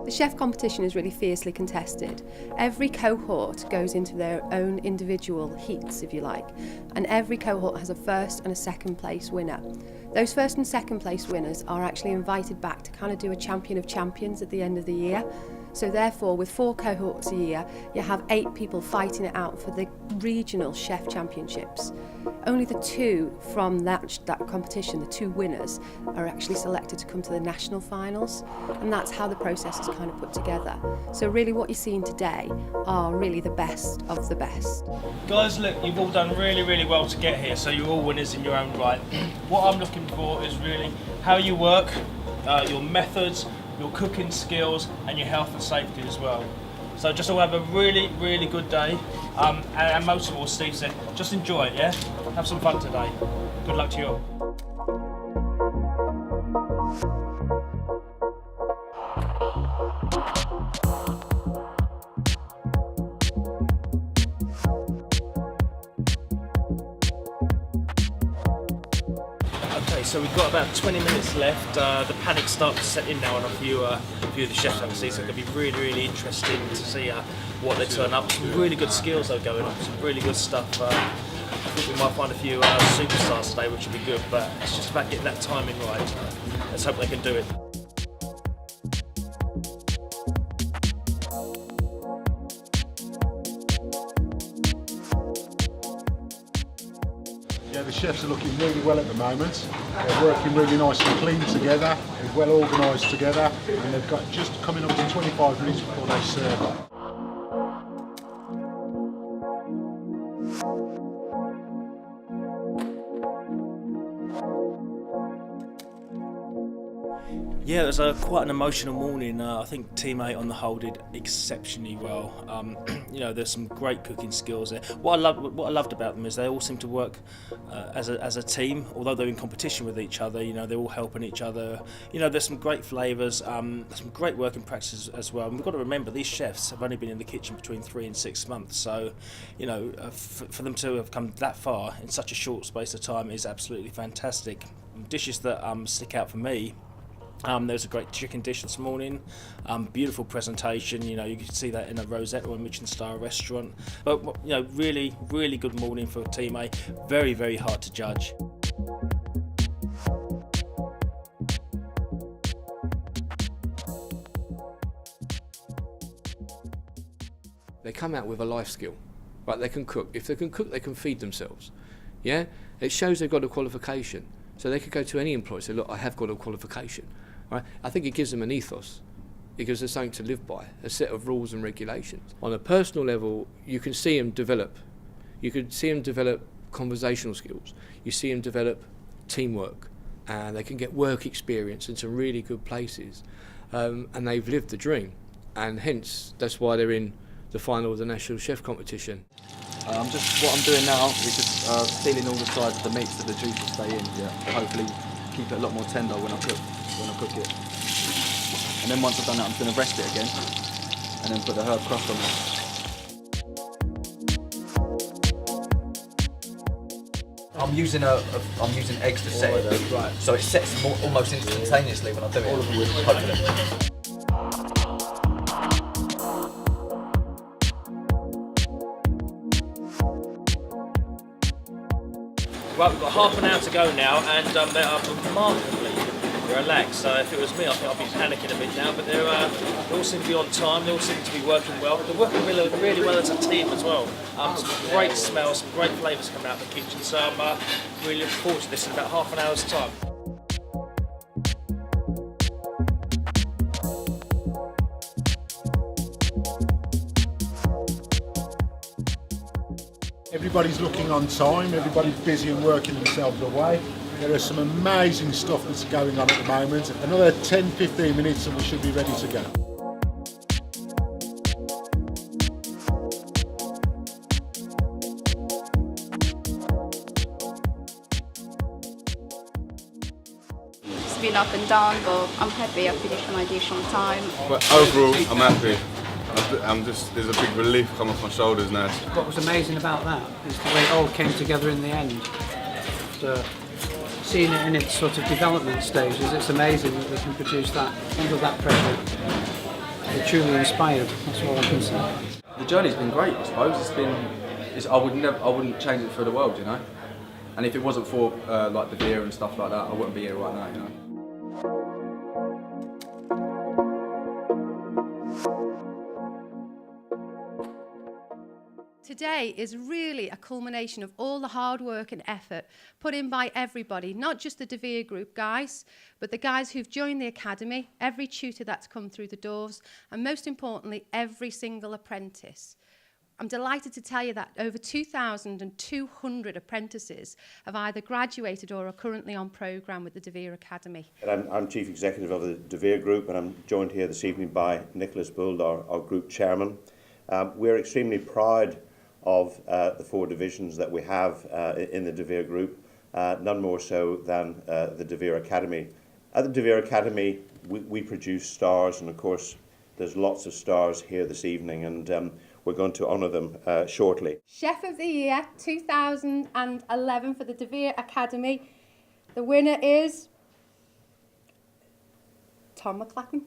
The chef competition is really fiercely contested. Every cohort goes into their own individual heats, if you like, and every cohort has a first and a second place winner. Those first and second place winners are actually invited back to kind of do a champion of champions at the end of the year. So therefore, with 4 cohorts a year, you have 8 people fighting it out for the regional chef championships. Only the 2 from that competition, the 2 winners, are actually selected to come to the national finals, and that's how the process is kind of put together. So really what you're seeing today are really the best of the best. Guys, look, you've all done really well to get here, so you're all winners in your own right. What I'm looking for is really how you work, your methods, your cooking skills and your health and safety as well. So just all have a really good day, and most of all, Steve said, just enjoy it, yeah? Have some fun today. Good luck to you all. Okay, so we've got about 20 minutes left. The panic starts to set in now on a few of the chefs I can see, so it's going to be really interesting to see what they turn up. Some really good skills though going on, some really good stuff. I think we might find a few superstars today, which will be good, but it's just about getting that timing right. Let's hope they can do it. Yeah, the chefs are looking really well at the moment. They're working really nice and clean together, they're well organised together, and they've got just coming up to 25 minutes before they serve. Yeah, it was quite an emotional morning. I think Team 8 on the whole did exceptionally well. You know, there's some great cooking skills there. What I loved about them is they all seem to work as a team. Although they're in competition with each other, you know, they're all helping each other. You know, there's some great flavours, some great working practices as well. And we've got to remember these chefs have only been in the kitchen between 3 and 6 months. So, you know, for them to have come that far in such a short space of time is absolutely fantastic. Dishes that stick out for me. There was a great chicken dish this morning, beautiful presentation, you know, you can see that in a Rosette or a Michelin star restaurant. But, you know, really good morning for Team A, very hard to judge. They come out with a life skill, right? They can cook. If they can cook, they can feed themselves, yeah? It shows they've got a qualification. So they could go to any employer and say, look, I have got a qualification. Right? I think it gives them an ethos. It gives them something to live by, a set of rules and regulations. On a personal level, you can see them develop. You can see them develop conversational skills. You see them develop teamwork. And they can get work experience in some really good places. And they've lived the dream. And hence, that's why they're in the final of the National Chef Competition. What I'm doing now is just sealing all the sides of the meat so the juice will stay in. Yeah. Hopefully keep it a lot more tender when I cook it. And then once I've done that, I'm just going to rest it again and then put the herb crust on it. I'm using eggs to set it, right. So it sets almost instantaneously when I do it. All of it, hopefully. Right, we've got half an hour to go now, and they are remarkably relaxed. So if it was me, I think I'd be panicking a bit now. But they all seem to be on time. They all seem to be working well. They're working really well as a team as well. Some great smells, some great flavours coming out of the kitchen. So I'm really looking forward to this in about half an hour's time. Everybody's looking on time, everybody's busy and working themselves away. There is some amazing stuff that's going on at the moment. Another 10-15 minutes and we should be ready to go. It's been up and down, but I'm happy I finished my dish on time. But overall, I'm happy. There's a big relief come off my shoulders now. What was amazing about that is the way it all came together in the end. Seeing it in its sort of development stages, it's amazing that they can produce that under that pressure. They're truly inspired. That's all I can say. The journey's been great, I suppose. I wouldn't change it for the world, you know. And if it wasn't for like Devere and stuff like that, I wouldn't be here right now, you know. Today is really a culmination of all the hard work and effort put in by everybody, not just the Devere group guys, but the guys who've joined the academy, every tutor that's come through the doors, and most importantly, every single apprentice. I'm delighted to tell you that over 2,200 apprentices have either graduated or are currently on programme with the Devere Academy. I'm Chief Executive of the Devere Group, and I'm joined here this evening by Nicholas Bould, our Group Chairman. We're extremely proud of the 4 divisions that we have in the Devere Group, none more so than the Devere Academy. At the Devere Academy, we produce stars, and of course there's lots of stars here this evening, and we're going to honour them shortly. Chef of the Year 2011 for the Devere Academy. The winner is Tom McLachlan.